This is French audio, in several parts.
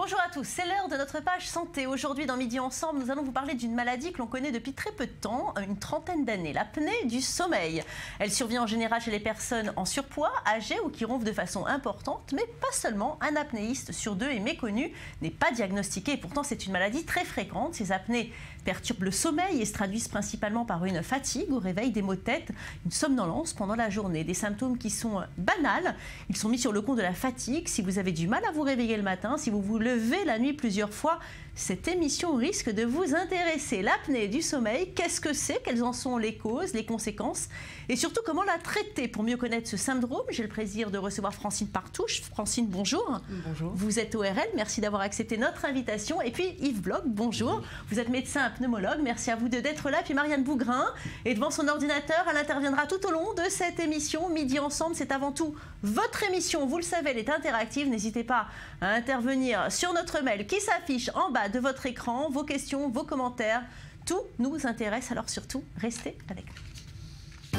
Bonjour à tous, c'est l'heure de notre page santé. Aujourd'hui dans Midi Ensemble, nous allons vous parler d'une maladie que l'on connaît depuis très peu de temps, une trentaine d'années, l'apnée du sommeil. Elle survient en général chez les personnes en surpoids, âgées ou qui ronflent de façon importante, mais pas seulement. Un apnéiste sur deux est méconnu, n'est pas diagnostiqué et pourtant c'est une maladie très fréquente. Ces apnées perturbent le sommeil et se traduisent principalement par une fatigue au réveil, des maux de tête, une somnolence pendant la journée. Des symptômes qui sont banals, ils sont mis sur le compte de la fatigue. Si vous avez du mal à vous réveiller le matin, si vous vous levez la nuit plusieurs fois, cette émission risque de vous intéresser. L'apnée du sommeil, qu'est-ce que c'est? Quelles en sont les causes, les conséquences et surtout comment la traiter? Pour mieux connaître ce syndrome, j'ai le plaisir de recevoir Francine Partouche. Francine, bonjour. Bonjour. Vous êtes ORL, merci d'avoir accepté notre invitation. Et puis Yves Bloch, bonjour. Vous êtes médecin pneumologue, merci à vous deux d'être là. Puis Marianne Bougrain est devant son ordinateur, elle interviendra tout au long de cette émission. Midi Ensemble, c'est avant tout votre émission, vous le savez, elle est interactive. N'hésitez pas à intervenir sur notre mail qui s'affiche en bas de votre écran, vos questions, vos commentaires, tout nous intéresse, alors surtout, restez avec nous.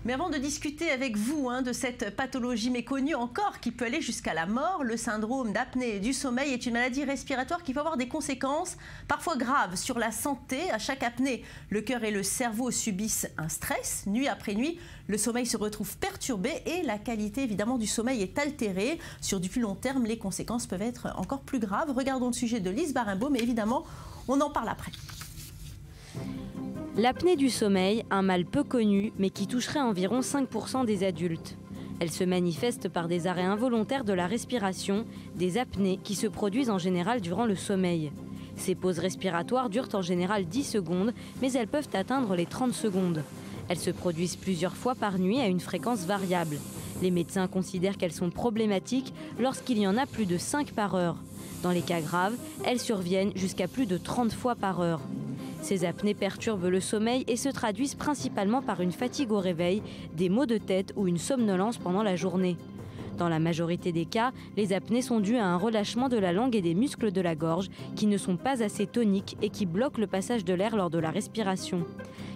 Mais avant de discuter avec vous de cette pathologie méconnue encore qui peut aller jusqu'à la mort, le syndrome d'apnée du sommeil est une maladie respiratoire qui peut avoir des conséquences parfois graves sur la santé. À chaque apnée, le cœur et le cerveau subissent un stress. Nuit après nuit, le sommeil se retrouve perturbé et la qualité évidemment du sommeil est altérée. Sur du plus long terme, les conséquences peuvent être encore plus graves. Regardons le sujet de Lise Barimbaud, mais évidemment, on en parle après. L'apnée du sommeil, un mal peu connu, mais qui toucherait environ 5% des adultes. Elle se manifeste par des arrêts involontaires de la respiration, des apnées qui se produisent en général durant le sommeil. Ces pauses respiratoires durent en général 10 secondes, mais elles peuvent atteindre les 30 secondes. Elles se produisent plusieurs fois par nuit à une fréquence variable. Les médecins considèrent qu'elles sont problématiques lorsqu'il y en a plus de 5 par heure. Dans les cas graves, elles surviennent jusqu'à plus de 30 fois par heure. Ces apnées perturbent le sommeil et se traduisent principalement par une fatigue au réveil, des maux de tête ou une somnolence pendant la journée. Dans la majorité des cas, les apnées sont dues à un relâchement de la langue et des muscles de la gorge qui ne sont pas assez toniques et qui bloquent le passage de l'air lors de la respiration.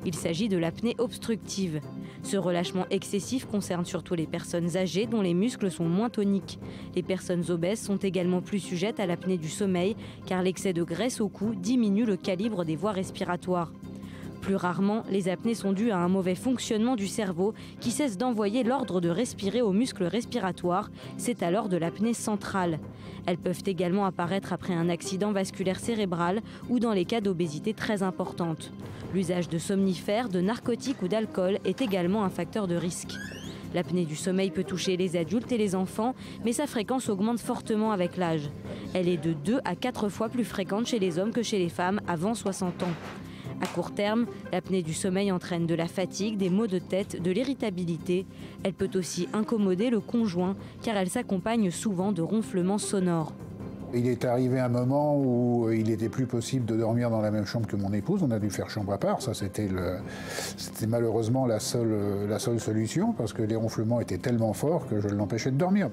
Il s'agit de l'apnée obstructive. Ce relâchement excessif concerne surtout les personnes âgées dont les muscles sont moins toniques. Les personnes obèses sont également plus sujettes à l'apnée du sommeil car l'excès de graisse au cou diminue le calibre des voies respiratoires. Plus rarement, les apnées sont dues à un mauvais fonctionnement du cerveau qui cesse d'envoyer l'ordre de respirer aux muscles respiratoires. C'est alors de l'apnée centrale. Elles peuvent également apparaître après un accident vasculaire cérébral ou dans les cas d'obésité très importante. L'usage de somnifères, de narcotiques ou d'alcool est également un facteur de risque. L'apnée du sommeil peut toucher les adultes et les enfants, mais sa fréquence augmente fortement avec l'âge. Elle est de 2 à 4 fois plus fréquente chez les hommes que chez les femmes avant 60 ans. À court terme, l'apnée du sommeil entraîne de la fatigue, des maux de tête, de l'irritabilité. Elle peut aussi incommoder le conjoint car elle s'accompagne souvent de ronflements sonores. Il est arrivé un moment où il n'était plus possible de dormir dans la même chambre que mon épouse. On a dû faire chambre à part. Ça, c'était malheureusement la seule solution parce que les ronflements étaient tellement forts que je l'empêchais de dormir.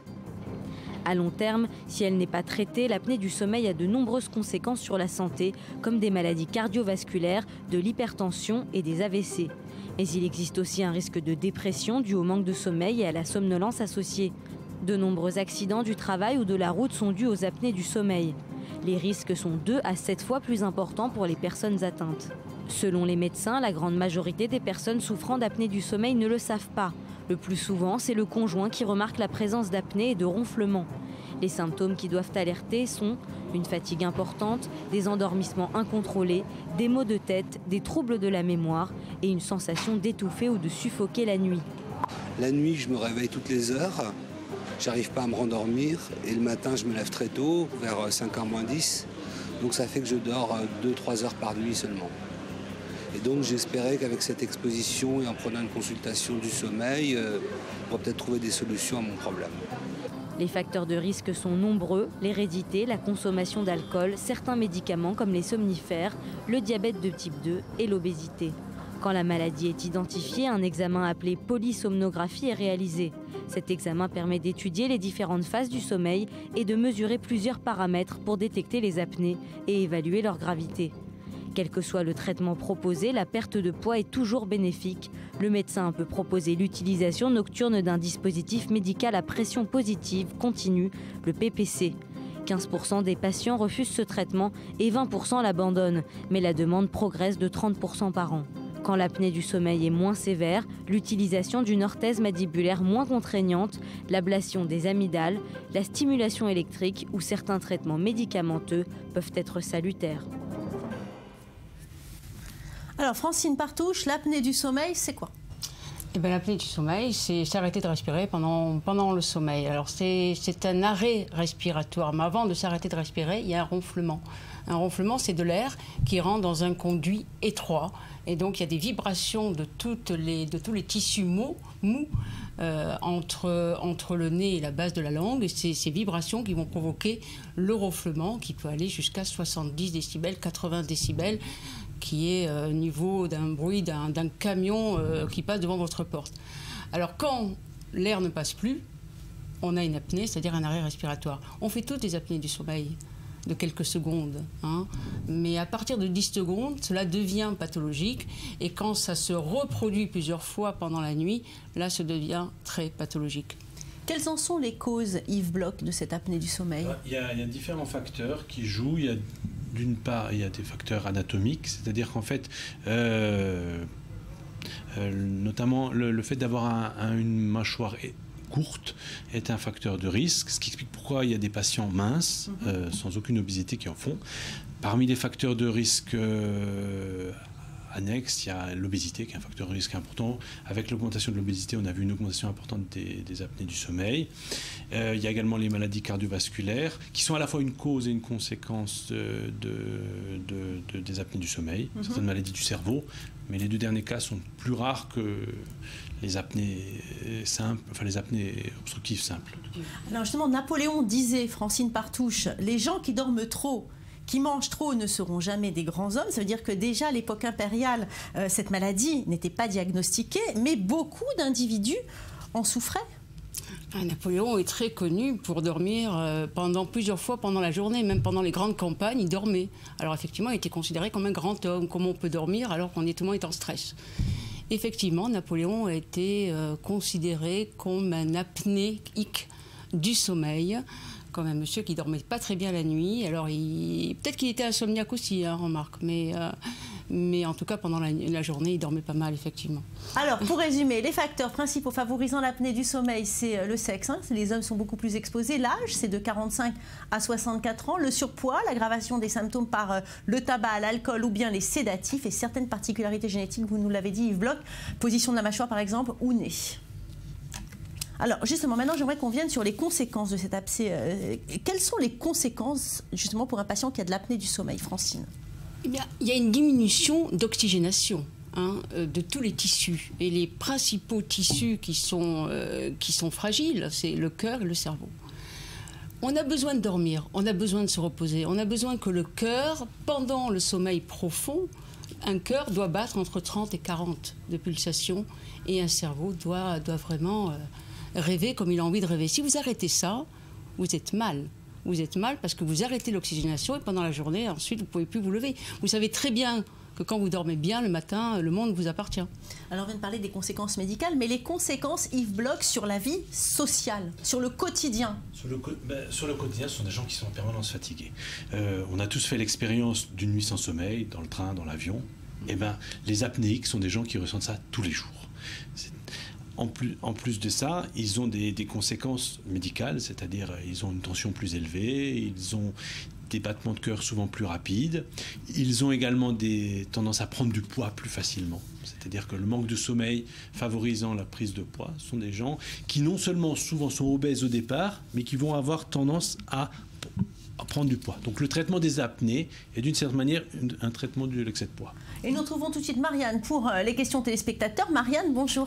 À long terme, si elle n'est pas traitée, l'apnée du sommeil a de nombreuses conséquences sur la santé, comme des maladies cardiovasculaires, de l'hypertension et des AVC. Mais il existe aussi un risque de dépression dû au manque de sommeil et à la somnolence associée. De nombreux accidents du travail ou de la route sont dus aux apnées du sommeil. Les risques sont 2 à 7 fois plus importants pour les personnes atteintes. Selon les médecins, la grande majorité des personnes souffrant d'apnée du sommeil ne le savent pas. Le plus souvent, c'est le conjoint qui remarque la présence d'apnée et de ronflements. Les symptômes qui doivent alerter sont une fatigue importante, des endormissements incontrôlés, des maux de tête, des troubles de la mémoire et une sensation d'étouffer ou de suffoquer la nuit. La nuit, je me réveille toutes les heures, j'arrive pas à me rendormir et le matin, je me lève très tôt, vers 5h moins 10. Donc ça fait que je dors 2-3 heures par nuit seulement. Et donc j'espérais qu'avec cette exposition et en prenant une consultation du sommeil, on pourrait peut-être trouver des solutions à mon problème. Les facteurs de risque sont nombreux, l'hérédité, la consommation d'alcool, certains médicaments comme les somnifères, le diabète de type 2 et l'obésité. Quand la maladie est identifiée, un examen appelé polysomnographie est réalisé. Cet examen permet d'étudier les différentes phases du sommeil et de mesurer plusieurs paramètres pour détecter les apnées et évaluer leur gravité. Quel que soit le traitement proposé, la perte de poids est toujours bénéfique. Le médecin peut proposer l'utilisation nocturne d'un dispositif médical à pression positive continue, le PPC. 15% des patients refusent ce traitement et 20% l'abandonnent, mais la demande progresse de 30% par an. Quand l'apnée du sommeil est moins sévère, l'utilisation d'une orthèse mandibulaire moins contraignante, l'ablation des amygdales, la stimulation électrique ou certains traitements médicamenteux peuvent être salutaires. Alors Francine Partouche, l'apnée du sommeil, c'est quoi ? Eh bien, l'apnée du sommeil, c'est s'arrêter de respirer pendant le sommeil. Alors, c'est un arrêt respiratoire. Mais avant de s'arrêter de respirer, il y a un ronflement. Un ronflement, c'est de l'air qui rentre dans un conduit étroit. Et donc, il y a des vibrations de tous les tissus mous entre le nez et la base de la langue. Et c'est ces vibrations qui vont provoquer le ronflement qui peut aller jusqu'à 70 décibels, 80 décibels, qui est au niveau d'un bruit d'un camion qui passe devant votre porte. Alors quand l'air ne passe plus, on a une apnée, c'est-à-dire un arrêt respiratoire. On fait toutes des apnées du sommeil de quelques secondes, hein, mais à partir de 10 secondes, cela devient pathologique et quand ça se reproduit plusieurs fois pendant la nuit, là, ça devient très pathologique. Quelles en sont les causes, Yves Bloch, de cette apnée du sommeil ? Il y a différents facteurs qui jouent. D'une part, il y a des facteurs anatomiques, c'est-à-dire qu'en fait, notamment le fait d'avoir une mâchoire courte est un facteur de risque, ce qui explique pourquoi il y a des patients minces, sans aucune obésité, qui en font. Parmi les facteurs de risque annexes, il y a l'obésité qui est un facteur de risque important. Avec l'augmentation de l'obésité, on a vu une augmentation importante des apnées du sommeil. Il y a également les maladies cardiovasculaires qui sont à la fois une cause et une conséquence des apnées du sommeil, certaines maladies du cerveau, mais les deux derniers cas sont plus rares que les apnées simples, enfin les apnées obstructives simples. Alors justement, Napoléon disait, Francine Partouche, les gens qui dorment trop, qui mangent trop ne seront jamais des grands hommes. Ça veut dire que déjà à l'époque impériale, cette maladie n'était pas diagnostiquée, mais beaucoup d'individus en souffraient. Napoléon est très connu pour dormir plusieurs fois pendant la journée, même pendant les grandes campagnes, il dormait. Alors effectivement, il était considéré comme un grand homme. Comment on peut dormir alors qu'on est tout le monde est en stress? Effectivement, Napoléon a été considéré comme un apnéique du sommeil, comme un monsieur qui dormait pas très bien la nuit. Alors peut-être qu'il était insomniaque aussi, hein, remarque, mais en tout cas pendant la journée, il dormait pas mal, effectivement. Alors, pour résumer, les facteurs principaux favorisant l'apnée du sommeil, c'est le sexe. Hein, les hommes sont beaucoup plus exposés. L'âge, c'est de 45 à 64 ans. Le surpoids, l'aggravation des symptômes par le tabac, l'alcool ou bien les sédatifs et certaines particularités génétiques, vous nous l'avez dit, Yves Bloch, position de la mâchoire par exemple ou nez. Alors justement, maintenant j'aimerais qu'on vienne sur les conséquences de cette apnée. Quelles sont les conséquences justement pour un patient qui a de l'apnée du sommeil, Francine? Eh bien, il y a une diminution d'oxygénation de tous les tissus. Et les principaux tissus qui sont fragiles, c'est le cœur et le cerveau. On a besoin de dormir, on a besoin de se reposer, on a besoin que le cœur, pendant le sommeil profond, un cœur doit battre entre 30 et 40 de pulsations et un cerveau doit vraiment rêver comme il a envie de rêver. Si vous arrêtez ça, vous êtes mal. Vous êtes mal parce que vous arrêtez l'oxygénation et pendant la journée, ensuite, vous ne pouvez plus vous lever. Vous savez très bien que quand vous dormez bien, le matin, le monde vous appartient. Alors, on vient de parler des conséquences médicales, mais les conséquences, Yves Bloch, sur la vie sociale, sur le quotidien. Sur le quotidien, ce sont des gens qui sont en permanence fatigués. On a tous fait l'expérience d'une nuit sans sommeil, dans le train, dans l'avion. Eh ben, les apnéiques sont des gens qui ressentent ça tous les jours. En plus de ça, ils ont des conséquences médicales, c'est-à-dire ils ont une tension plus élevée, ils ont des battements de cœur souvent plus rapides, ils ont également des tendances à prendre du poids plus facilement. C'est-à-dire que le manque de sommeil favorisant la prise de poids sont des gens qui non seulement souvent sont obèses au départ, mais qui vont avoir tendance à prendre du poids. Donc le traitement des apnées est d'une certaine manière un traitement de l'excès de poids. Et nous retrouvons tout de suite Marianne pour les questions téléspectateurs. Marianne, bonjour.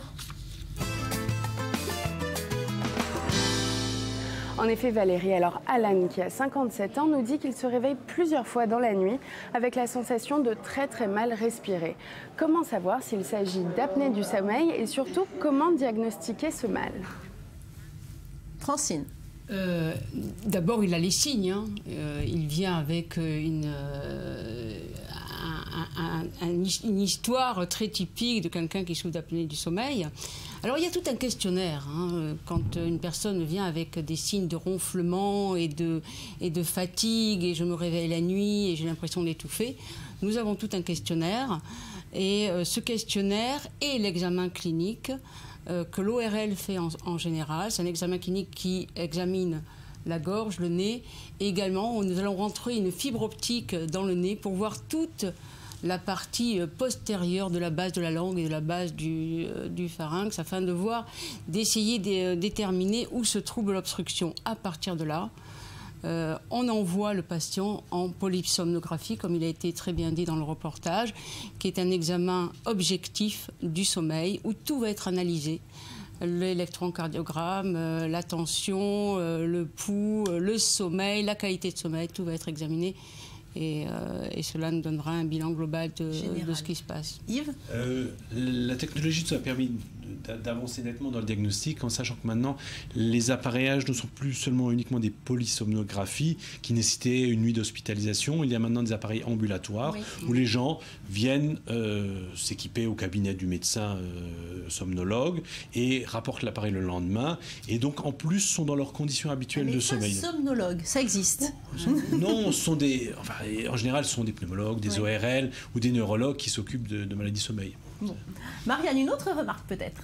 En effet, Valérie, alors Alan, qui a 57 ans, nous dit qu'il se réveille plusieurs fois dans la nuit avec la sensation de très mal respirer. Comment savoir s'il s'agit d'apnée du sommeil et surtout comment diagnostiquer ce mal? Francine. D'abord, il a les signes. Il vient avec une histoire très typique de quelqu'un qui souffre d'apnée du sommeil. Alors il y a tout un questionnaire, hein, quand une personne vient avec des signes de ronflement et de fatigue, et je me réveille la nuit et j'ai l'impression d'étouffer. Nous avons tout un questionnaire, et ce questionnaire et l'examen clinique que l'ORL fait en général. C'est un examen clinique qui examine la gorge, le nez, et également nous allons rentrer une fibre optique dans le nez pour voir toute la partie postérieure de la base de la langue et de la base du pharynx, afin de voir, d'essayer de déterminer où se trouve l'obstruction. À partir de là, on envoie le patient en polysomnographie, comme il a été très bien dit dans le reportage, qui est un examen objectif du sommeil où tout va être analysé. L'électrocardiogramme, la tension, le pouls, le sommeil, la qualité de sommeil, tout va être examiné. Et cela nous donnera un bilan global de ce qui se passe. Yves ? La technologie nous a permis d'avancer nettement dans le diagnostic, en sachant que maintenant, les appareillages ne sont plus seulement uniquement des polysomnographies qui nécessitaient une nuit d'hospitalisation. Il y a maintenant des appareils ambulatoires où les gens viennent s'équiper au cabinet du médecin somnologue et rapportent l'appareil le lendemain. Et donc, en plus, sont dans leurs conditions habituelles de sommeil. Somnologue, ça existe ? Non, ce sont des... Enfin, en général, ce sont des pneumologues, des ORL ou des neurologues qui s'occupent de maladies sommeil. Bon. Marianne, une autre remarque peut-être ?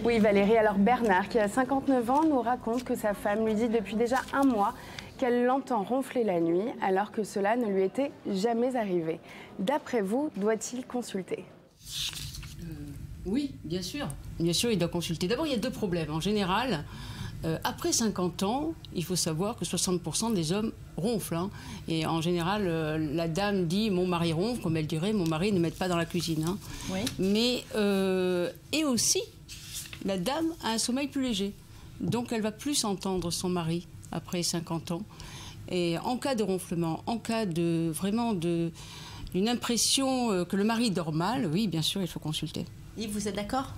Oui, Valérie. Alors Bernard, qui a 59 ans, nous raconte que sa femme lui dit depuis déjà un mois qu'elle l'entend ronfler la nuit, alors que cela ne lui était jamais arrivé. D'après vous, doit-il consulter ? Oui, bien sûr. Bien sûr, il doit consulter. D'abord, il y a deux problèmes. En général, après 50 ans, il faut savoir que 60% des hommes ronflent. Hein. Et en général, la dame dit « mon mari ronfle », comme elle dirait « mon mari ne m'aide pas dans la cuisine hein. ». Oui. Mais, et aussi, la dame a un sommeil plus léger. Donc, elle va plus entendre son mari après 50 ans. Et en cas de ronflement, en cas de vraiment d'une impression que le mari dort mal, oui, bien sûr, il faut consulter. Yves, vous êtes d'accord ?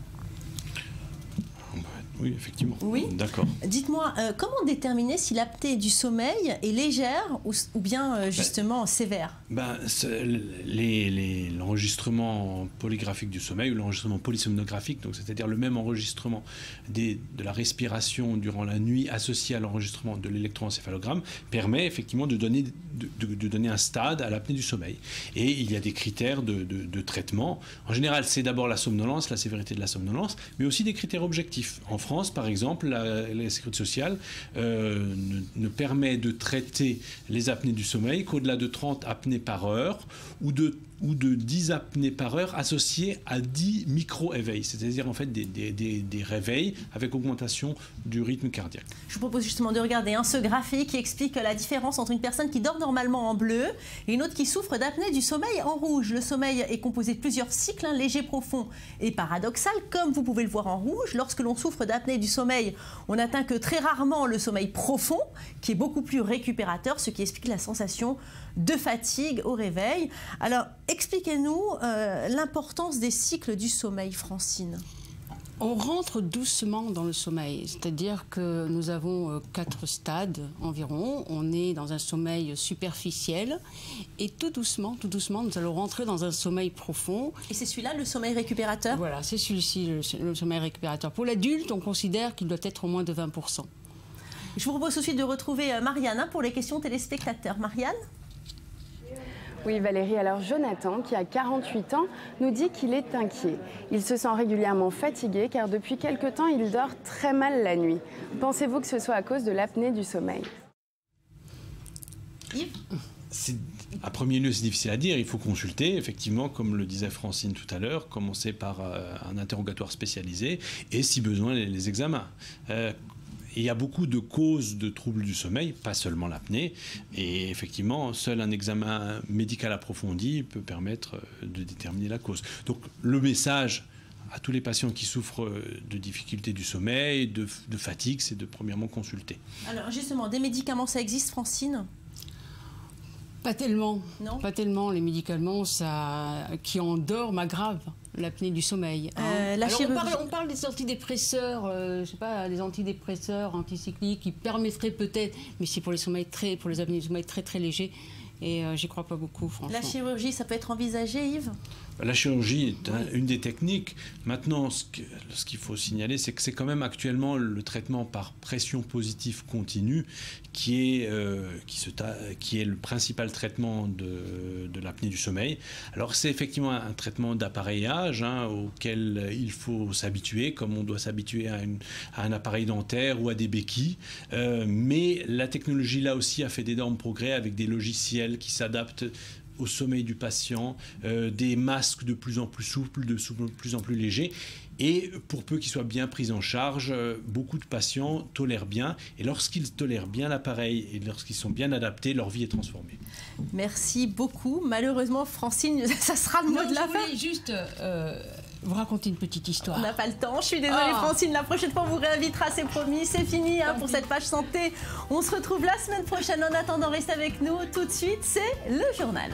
Oui, effectivement. Oui. D'accord. Dites-moi, comment déterminer si l'apnée du sommeil est légère ou bien justement sévère ? L'enregistrement polygraphique du sommeil ou l'enregistrement polysomnographique, donc c'est-à-dire le même enregistrement de la respiration durant la nuit associé à l'enregistrement de l'électroencéphalogramme, permet effectivement de donner un stade à l'apnée du sommeil. Et il y a des critères de traitement. En général, c'est d'abord la somnolence, la sévérité de la somnolence, mais aussi des critères objectifs. En France, par exemple, la Sécurité sociale ne permet de traiter les apnées du sommeil qu'au-delà de 30 apnées par heure ou de 10 apnées par heure associées à 10 micro-éveils, c'est-à-dire en fait des réveils avec augmentation du rythme cardiaque. Je vous propose justement de regarder ce graphique qui explique la différence entre une personne qui dort normalement en bleu et une autre qui souffre d'apnée du sommeil en rouge. Le sommeil est composé de plusieurs cycles, léger, profond et paradoxal, comme vous pouvez le voir en rouge. Lorsque l'on souffre d'apnée du sommeil, on n'atteint que très rarement le sommeil profond, qui est beaucoup plus récupérateur, ce qui explique la sensation de fatigue au réveil. Alors, expliquez-nous l'importance des cycles du sommeil, Francine. On rentre doucement dans le sommeil, c'est-à-dire que nous avons 4 stades environ. On est dans un sommeil superficiel et tout doucement, nous allons rentrer dans un sommeil profond. Et c'est celui-là, le sommeil récupérateur ? Voilà, c'est celui-ci, le sommeil récupérateur. Pour l'adulte, on considère qu'il doit être au moins de 20%. Je vous propose tout de suite de retrouver Marianne pour les questions téléspectateurs. Marianne ? Oui, Valérie. Alors, Jonathan, qui a 48 ans, nous dit qu'il est inquiet. Il se sent régulièrement fatigué car depuis quelque temps, il dort très mal la nuit. Pensez-vous que ce soit à cause de l'apnée du sommeil ? Yves ? À premier lieu, c'est difficile à dire. Il faut consulter, effectivement, comme le disait Francine tout à l'heure, commencer par un interrogatoire spécialisé et, si besoin, les examens. Il y a beaucoup de causes de troubles du sommeil, pas seulement l'apnée. Et effectivement, seul un examen médical approfondi peut permettre de déterminer la cause. Donc le message à tous les patients qui souffrent de difficultés du sommeil, de fatigue, c'est de premièrement consulter. Alors justement, des médicaments, ça existe, Francine ? Pas tellement. Non. Pas tellement. Les médicaments qui endorment aggravent l'apnée du sommeil. Alors on parle des antidépresseurs, je sais pas, des antidépresseurs anticycliques qui permettraient peut-être, mais c'est pour les apnées du sommeil très très légers, Et j'y crois pas beaucoup, franchement. La chirurgie, ça peut être envisagé, Yves? La chirurgie est une des techniques. Maintenant, ce qu'il faut signaler, c'est que c'est quand même actuellement le traitement par pression positive continue qui est le principal traitement de l'apnée du sommeil. Alors c'est effectivement un traitement d'appareillage auquel il faut s'habituer, comme on doit s'habituer à un appareil dentaire ou à des béquilles. Mais la technologie là aussi a fait d'énormes progrès avec des logiciels qui s'adaptent au sommeil du patient, des masques de plus en plus souples, de plus en plus légers. Et pour peu qu'ils soient bien pris en charge, beaucoup de patients tolèrent bien. Et lorsqu'ils tolèrent bien l'appareil et lorsqu'ils sont bien adaptés, leur vie est transformée. Merci beaucoup. Malheureusement, Francine, ça sera le mot de la fin. Je voulais juste vous raconter une petite histoire. On n'a pas le temps. Je suis désolée, Francine. La prochaine fois, on vous réinvitera, c'est promis. C'est fini pour cette page santé. On se retrouve la semaine prochaine. En attendant, restez avec nous. Tout de suite, c'est le journal.